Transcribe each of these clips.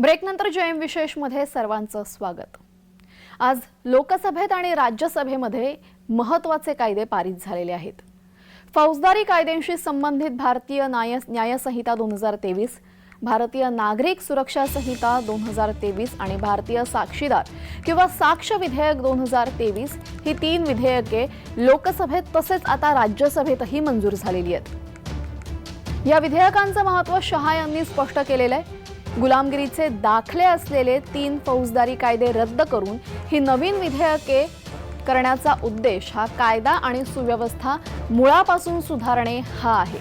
ब्रेकनंतर जयम विशेषमध्ये सर्वांचं स्वागत। आज लोकसभेत आणि राज्यसभेमध्ये महत्त्वाचे कायदे पारित झालेले आहेत। फौजदारी कायद्यांशी संबंधित भारतीय न्याय संहिता 2023, भारतीय नागरिक सुरक्षा संहिता 2023 आणि भारतीय साक्षीदार किंवा साक्ष विधेयक 2023 ही 3 विधेयके लोकसभेत तसेच आता राज्यसभेतही मंजूर झालेली आहेत। या विधेयकांचं महत्त्व शहा यांनी स्पष्ट केलेलं आहे। गुलामगिरीचे दाखले असलेले 3 फौजदारी कायदे रद्द करून ही नवीन विधेयके करण्याचा उद्देश हा कायदा आणि सुव्यवस्था मुळापासून सुधारणे हा आहे।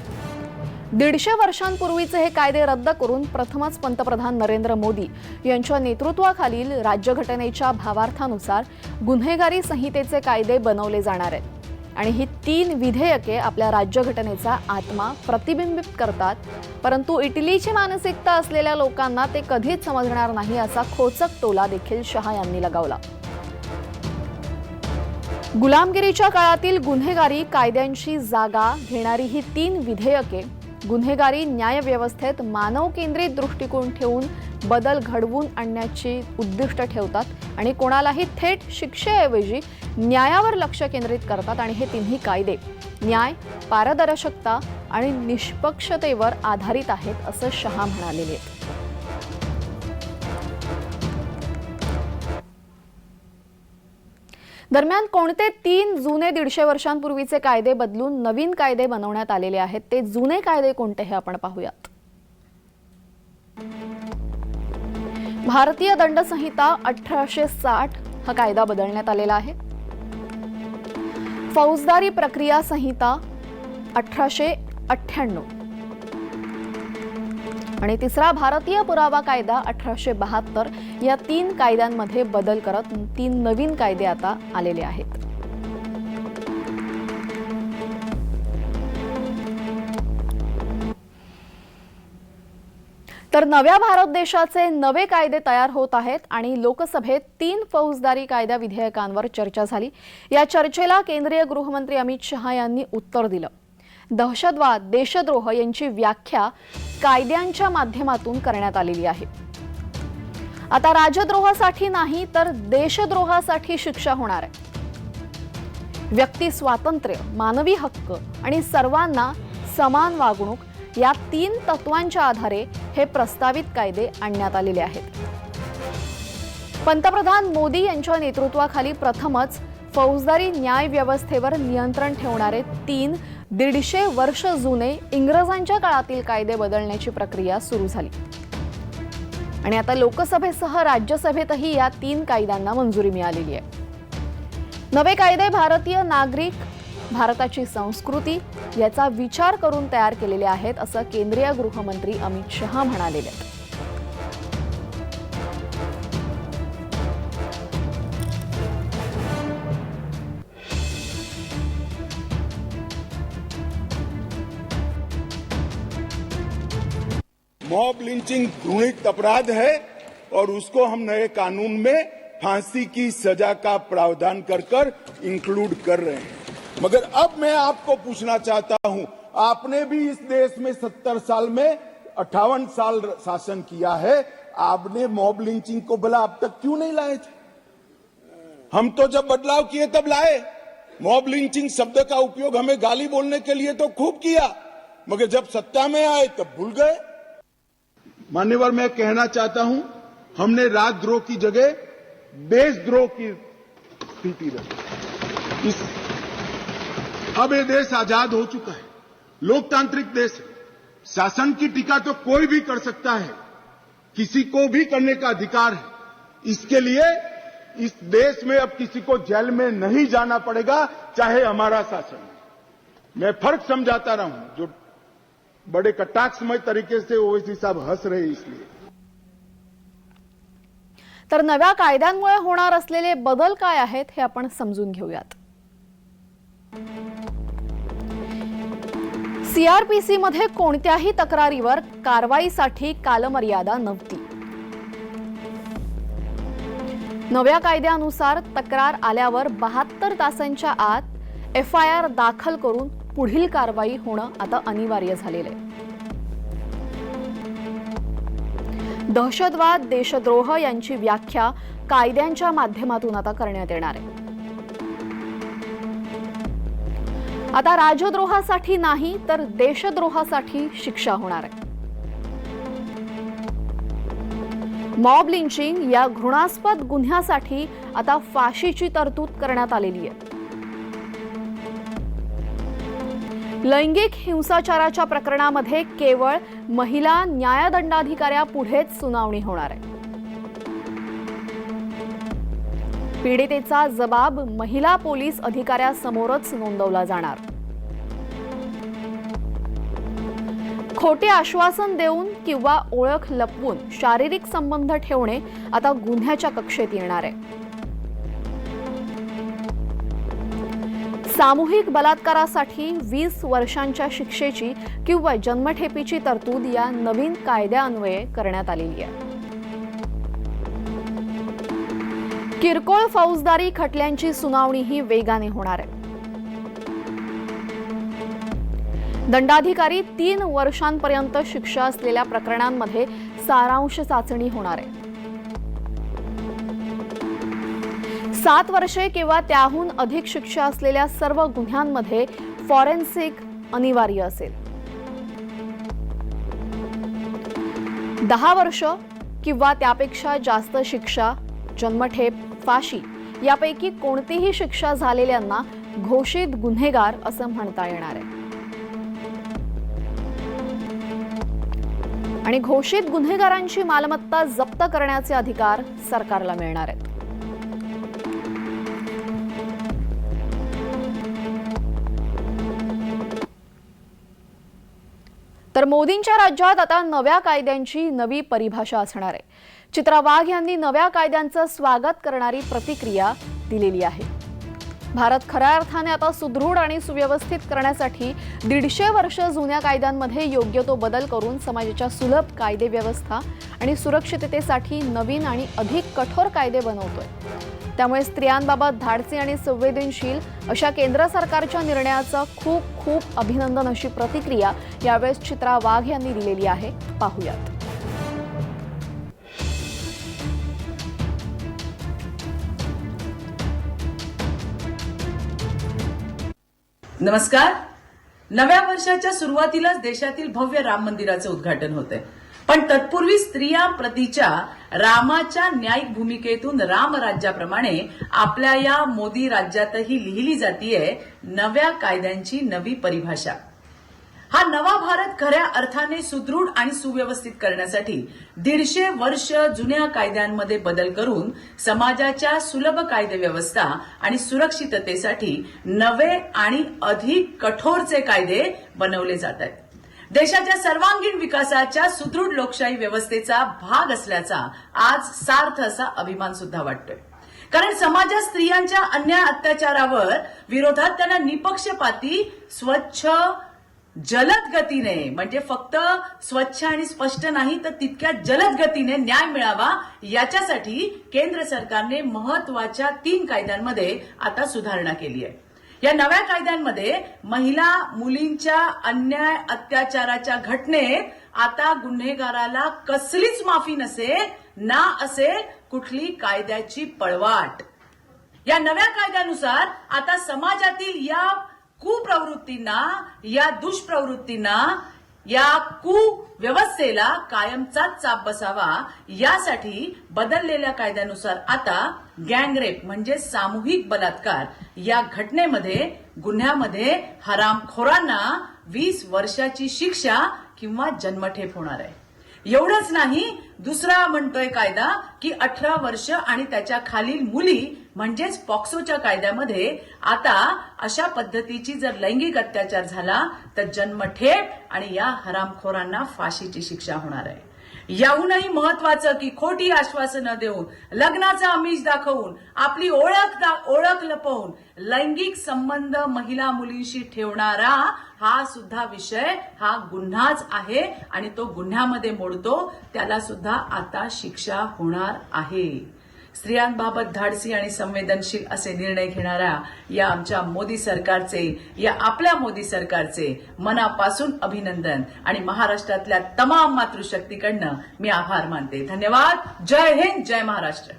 150 वर्षांपूर्वीचे हे कायदे रद्द करून प्रथमच पंतप्रधान नरेंद्र मोदी यांच्या नेतृत्वाखालील राज्यघटनेच्या भावार्थानुसार गुन्हेगारी संहितेचे कायदे बनवले जाणार आहेत आणि ही 3 विधेयके आपल्या राज्यघटनेचा आत्मा प्रतिबिंबित करतात। परंतु इटलीची मानसिकता असलेल्या लोकांना ते कधीच समजणार नाही असा खोचक टोला देखील शहा यांनी लगावला। गुलामगिरीच्या काळातील गुन्हेगारी कायद्यांची जागा घेणारी ही 3 विधेयके गुन्हेगारी न्यायव्यवस्थेत मानव केंद्रित दृष्टिकोन ठेवून बदल घडवून आणण्याची उद्दिष्ट ठेवतात आणि कोणालाही थेट शिक्षेऐवजी न्यायावर लक्ष केंद्रित करतात आणि हे तिन्ही कायदे न्याय, पारदर्शकता आणि निष्पक्षतेवर आधारित आहेत असं शहा म्हणालेले आहेत। दरम्यान कोणते 3 जुने 150 वर्षांपूर्वीचे कायदे बदलून नवीन कायदे बनवण्यात आलेले आहेत ते जुने कायदे कोणते हे आपण पाहूयात। भारतीय दंड संहिता 1860 हा कायदा बदलण्यात आलेला आहे। फौजदारी प्रक्रिया संहिता 1898 आणि तिसरा भारतीय पुरावा कायदा 1872 या 3 कायद्यांमध्ये बदल करत 3 नवीन कायदे आता आलेले आहेत। तर नव्या भारत देशाचे नवे कायदे तयार होत आहेत आणि लोकसभेत 3 फौजदारी कायदा विधेयकांवर चर्चा झाली। या चर्चेला केंद्रीय गृहमंत्री अमित शहा यांनी उत्तर दिलं। दहशतवाद, देशद्रोह यांची व्याख्या कायद्यांच्या माध्यमातून करण्यात आलेली आहे। आता राजद्रोहासाठी नाही तर देशद्रोहासाठी शिक्षा होणार आहे। व्यक्ती स्वातंत्र्य, मानवी हक्क आणि सर्वांना समान वागणूक या 3 तत्वांच्या आधारे हे प्रस्तावित कायदे आणण्यात आलेले आहेत। पंतप्रधान मोदी यांच्या नेतृत्वाखाली प्रथमच फौजदारी न्याय व्यवस्थेवर नियंत्रण ठेवणारे 3 150 वर्ष जुने इंग्रजांच्या काळातील कायदे बदलण्याची प्रक्रिया सुरू झाली आणि आता लोकसभेसह राज्यसभेतही या 3 कायद्यांना मंजुरी मिळालेली आहे। नवे कायदे भारतीय नागरिक, भारताची संस्कृती याचा विचार करून तयार केलेले आहेत असं केंद्रीय गृहमंत्री अमित शहा म्हणाले आहेत। मॉब लिंचिंग घृणित अपराध है और उसको हम नए कानून में फांसी की सजा का प्रावधान कर इंक्लूड कर रहे हैं। मगर अब मैं आपको पूछना चाहता हूं, आपने भी इस देश में 70 साल में 58 साल शासन किया है, आपने मॉब लिंचिंग को भला अब तक क्यों नहीं लाए थे? हम तो जब बदलाव किए तब लाए। मॉब लिंचिंग शब्द का उपयोग हमें गाली बोलने के लिए तो खूब किया, मगर जब सत्ता में आए तब भूल गए। मान्यवर, मैं कहना चाहता हूं, हमने राजद्रोह की जगह देशद्रोह की स्थिति रखी। अब ये देश आजाद हो चुका है, लोकतांत्रिक देश है। शासन की टीका तो कोई भी कर सकता है, किसी को भी करने का अधिकार है। इसके लिए इस देश में अब किसी को जेल में नहीं जाना पड़ेगा, चाहे हमारा शासन है। मैं फर्क समझाता रहा हूं, जो बड़े कटाक्षमय तरीके से ओवैसी साहब हंस रहे इसलिए। तर नव्या कायद्यांमुळे होणार असलेले बदल काय आहेत हे आपण समजून घेऊयात। सीआरपीसी मध्ये कोणत्याही तक्रारीवर कारवाईसाठी कालमर्यादा नव्हती। नव्या कायद्यानुसार तक्रार आल्यावर 72 तासांच्या आत एफआयआर दाखल करून पुढील कारवाई होणं आता अनिवार्य झालेलं आहे। दहशतवाद, देशद्रोह यांची व्याख्या कायद्यांच्या माध्यमातून आता करण्यात येणार आहे. आता राजद्रोहासाठी नाही तर देशद्रोहासाठी शिक्षा होणार आहे. मॉब लिंचिंग या घृणास्पद गुन्ह्यासाठी आता फाशीची तरतूद करण्यात आलेली आहे. लैंगिक हिंसाचाराच्या प्रकरणामध्ये केवळ महिला न्यायदंडाधिकाऱ्यापुढेच सुनावणी होणार आहे. पीडितेचा जबाब महिला पोलीस अधिकाऱ्यासमोरच नोंदवला जाणार. खोटे आश्वासन देऊन किंवा ओळख लपवून शारीरिक संबंध ठेवणे आता गुन्ह्याच्या कक्षेत येणार आहे. सामूहिक बलात्कारासाठी 20 वर्षांच्या शिक्षेची किंवा जन्मठेपीची तरतूद या नवीन कायद्यान्वये करण्यात आलेली आहे. किरकोळ फौजदारी खटल्यांची सुनावणीही वेगाने होणार आहे. दंडाधिकारी 3 वर्षांपर्यंत शिक्षा असलेल्या प्रकरणांमध्ये सारांश चाचणी होणार आहे. 7 वर्षे किंवा त्याहून अधिक शिक्षा असलेल्या सर्व गुन्ह्यांमध्ये फॉरेन्सिक अनिवार्य असेल. 10 वर्ष किंवा त्यापेक्षा जास्त शिक्षा, जन्मठेप, फाशी यापैकी कोणतीही शिक्षा झालेल्यांना घोषित गुन्हेगार असं म्हणता येणार आहे. आणि घोषित गुन्हेगारांची मालमत्ता जप्त करण्याचे अधिकार सरकारला मिळणार आहेत. तर मोदींच्या राज्यात आता नव्या कायद्यांची नवी परिभाषा असणार आहे. चित्रा वाघ यांनी नव्या कायद्यांचं स्वागत करणारी प्रतिक्रिया दिलेली आहे. भारत खऱ्या अर्थाने आता सुदृढ आणि सुव्यवस्थित करण्यासाठी 150 वर्ष जुन्या कायद्यांमध्ये योग्य तो बदल करून समाजाच्या सुलभ कायदे व्यवस्था आणि सुरक्षिततेसाठी नवीन आणि अधिक कठोर कायदे बनवतोय. त्यामुळे स्त्रियांबाबत धाडसी आणि संवेदनशील अशा केंद्र सरकारच्या निर्णयाचं खूप खूप अभिनंदन अशी प्रतिक्रिया यावेळेस चित्रा वाघ यांनी दिलेली आहे. पाहूयात. नमस्कार. नव्या वर्षाच्या सुरुवातीलाच देशातील भव्य राम मंदिराचे उद्घाटन होते. पण तत्पूर्वी स्त्रिया प्रतीच्या रामाच्या न्यायिक भूमिकेतून रामराज्याप्रमाणे आपल्या या मोदी राज्यातही लिहिली जातीये नव्या कायद्यांची नवी परिभाषा. हा नवा भारत खऱ्या अर्थाने सुदृढ आणि सुव्यवस्थित करण्यासाठी 150 वर्ष जुन्या कायद्यांमध्ये बदल करून समाजाच्या सुलभ कायदे व्यवस्था आणि सुरक्षिततेसाठी नवे आणि अधिक कठोरचे कायदे बनवले जात आहेत. देशाच्या सर्वांगीण विकासाच्या सुदृढ लोकशाही व्यवस्थेचा भाग असल्याचा आज सार्थ असा अभिमान सुद्धा वाटतोय. कारण समाजात स्त्रियांच्या अन्याय अत्याचारावर विरोधात त्यांना निपक्षपाती, स्वच्छ, जलद गतीने, म्हणजे फक्त स्वच्छ आणि स्पष्ट नाही तर तितक्या जलद गतीने न्याय मिळावा याच्यासाठी केंद्र सरकारने महत्वाच्या 3 कायद्यांमध्ये आता सुधारणा केली आहे. या नव्या कायद्यांमध्ये महिला मुलींच्या अन्याय अत्याचाराच्या घटनेत आता गुन्हेगाराला कसलीच माफी नसे ना असे कुठली कायद्याची पळवाट. या नव्या कायद्यानुसार आता समाजातील या कुप्रवृत्तींना, या दुष्प्रवृत्तींना, या कुव्यवस्थेला कायमचाच चाप बसावा यासाठी बदललेल्या कायद्यानुसार आता गँगरेप म्हणजे सामूहिक बलात्कार या घटनेमध्ये गुन्ह्यामध्ये हरामखोरांना 20 वर्षाची शिक्षा किंवा जन्मठेप होणार आहे. एवढंच नाही, दुसरा म्हणतोय कायदा की 18 वर्ष आणि त्याच्या खालील मुली म्हणजेच पॉक्सोच्या कायद्यामध्ये आता अशा पद्धतीची जर लैंगिक अत्याचार झाला तर जन्मठेप आणि या हरामखोरांना फाशीची शिक्षा होणार आहे. याहूनही महत्वाचं की खोटी आश्वासनं देऊन, लग्नाचा आमिष दाखवून, आपली ओळख लपवून लैंगिक संबंध महिला मुलींशी ठेवणारा हा सुद्धा विषय हा गुन्हाच आहे आणि तो गुन्ह्यामध्ये मोडतो त्याला सुद्धा आता शिक्षा होणार आहे. स्त्रियांबाबत धाडसी आणि संवेदनशील असे निर्णय घेणाऱ्या या आमच्या मोदी सरकारचे, या आपल्या मोदी सरकारचे मनापासून अभिनंदन आणि महाराष्ट्रातल्या तमाम मातृशक्तीकडनं मी आभार मानते. धन्यवाद. जय हिंद, जय महाराष्ट्र.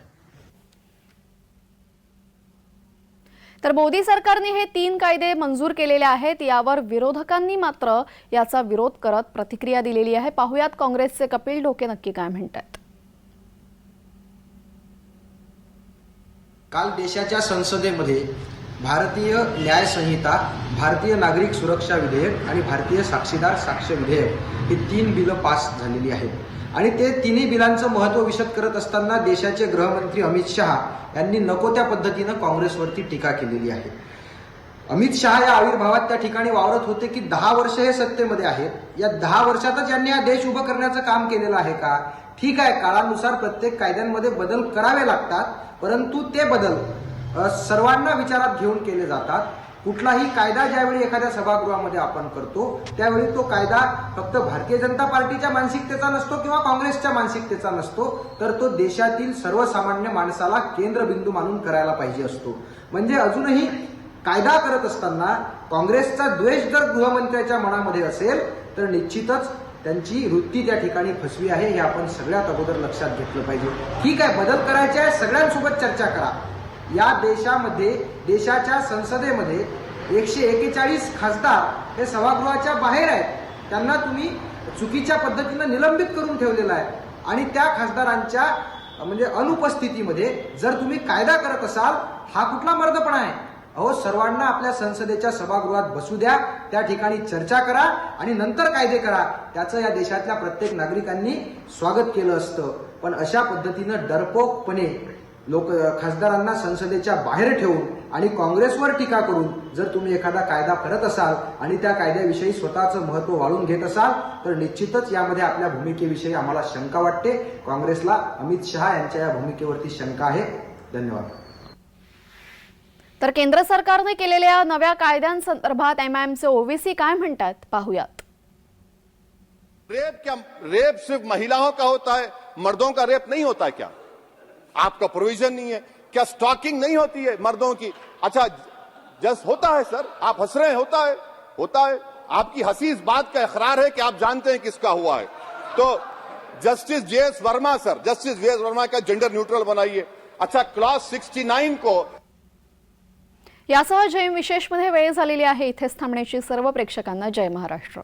तर मोदी सरकारने हे 3 कायदे मंजूर केलेले आहेत. यावर विरोधकांनी मात्र याचा विरोध करत प्रतिक्रिया दिलेली आहे. पाहुयात काँग्रेसचे कपिल ढोके नक्की काय म्हणतात. काल देशाच्या संसदेमध्ये भारतीय न्याय संहिता, भारतीय नागरिक सुरक्षा विधेयक आणि भारतीय साक्षीदार साक्ष विधेयक ही 3 बिलं पास झालेली आहेत आणि ते तिन्ही बिलांचं महत्त्व विशद करत असताना देशाचे गृहमंत्री अमित शहा यांनी नको त्या पद्धतीनं काँग्रेसवरती टीका केलेली आहे. अमित शहा या आविर्भावात त्या ठिकाणी वावरत होते की 10 वर्ष हे सत्तेमध्ये आहेत, या 10 वर्षातच यांनी हा देश उभं करण्याचं काम केलेलं आहे का? ठीक आहे, काळानुसार प्रत्येक कायद्यांमध्ये बदल करावे लागतात, परंतु ते बदल सर्वांना विचारात घेऊन केले जातात. कुठलाही कायदा ज्यावेळी एखाद्या सभागृहामध्ये आपण करतो त्यावेळी तो कायदा फक्त भारतीय जनता पार्टीच्या मानसिकतेचा नसतो किंवा काँग्रेसच्या मानसिकतेचा नसतो, तर तो देशातील सर्वसामान्य माणसाला केंद्रबिंदू मानून करायला पाहिजे असतो. म्हणजे अजूनही कायदा करत असताना काँग्रेसचा द्वेष जर गृहमंत्र्याच्या मनामध्ये असेल तर निश्चितच त्यांची वृत्ती त्या ठिकाणी फसवी आहे, हे आपण सगळ्यात अगोदर लक्षात घेतलं पाहिजे. ठीक आहे, बदल करायचे आहे, सगळ्यांसोबत चर्चा करा. या देशामध्ये, देशाच्या संसदेमध्ये 141 खासदार हे सभागृहाच्या बाहेर आहेत. त्यांना तुम्ही चुकीच्या पद्धतीनं निलंबित करून ठेवलेलं आहे आणि त्या खासदारांच्या म्हणजे अनुपस्थितीमध्ये जर तुम्ही कायदा करत असाल, हा कुठला मर्दपणा आहे? अहो, सर्वांना आपल्या संसदेच्या सभागृहात बसू द्या, त्या ठिकाणी चर्चा करा आणि नंतर कायदे करा. त्याचं या देशातल्या प्रत्येक नागरिकांनी स्वागत केलं असतं. पण अशा पद्धतीनं डरपोकपणे खासदारांना संसदेच्या बाहेर ठेवून आणि काँग्रेसवर टीका करून जर तुम्ही एखादा कायदा करत असाल आणि त्या कायद्याविषयी स्वतःचं महत्त्व वाढवून घेत असाल तर निश्चितच यामध्ये आपल्या भूमिकेविषयी आम्हाला शंका वाटते. काँग्रेसला अमित शहा यांच्या या भूमिकेवरती शंका आहे. धन्यवाद. तर केंद्र सरकारने केलेल्या नव्या कायद्यांसंदर्भात एमआयएमचे ओवीसी काय म्हणतात पाहुयात. रेप सिर्फ महिलाओं का होता है, मर्दों का रेप नहीं होता क्या? आपका प्रोविजन नहीं है क्या? स्टॉकिंग नहीं होती है मर्दों की? अच्छा, जस्ट होता है सर, आप हंस रहे हैं, होता है. आपकी हंसी इस बात का इकरार है कि आप जानते हैं किसका हुआ है. तो justice JS Verma sir, justice JS Verma का जेंडर न्यूट्रल बनाइए. अच्छा, क्लॉज 69 को. यासह जय विशेषमध्ये वेळ झालेली आहे. इथेच थांबण्याची सर्व प्रेक्षकांना जय महाराष्ट्र.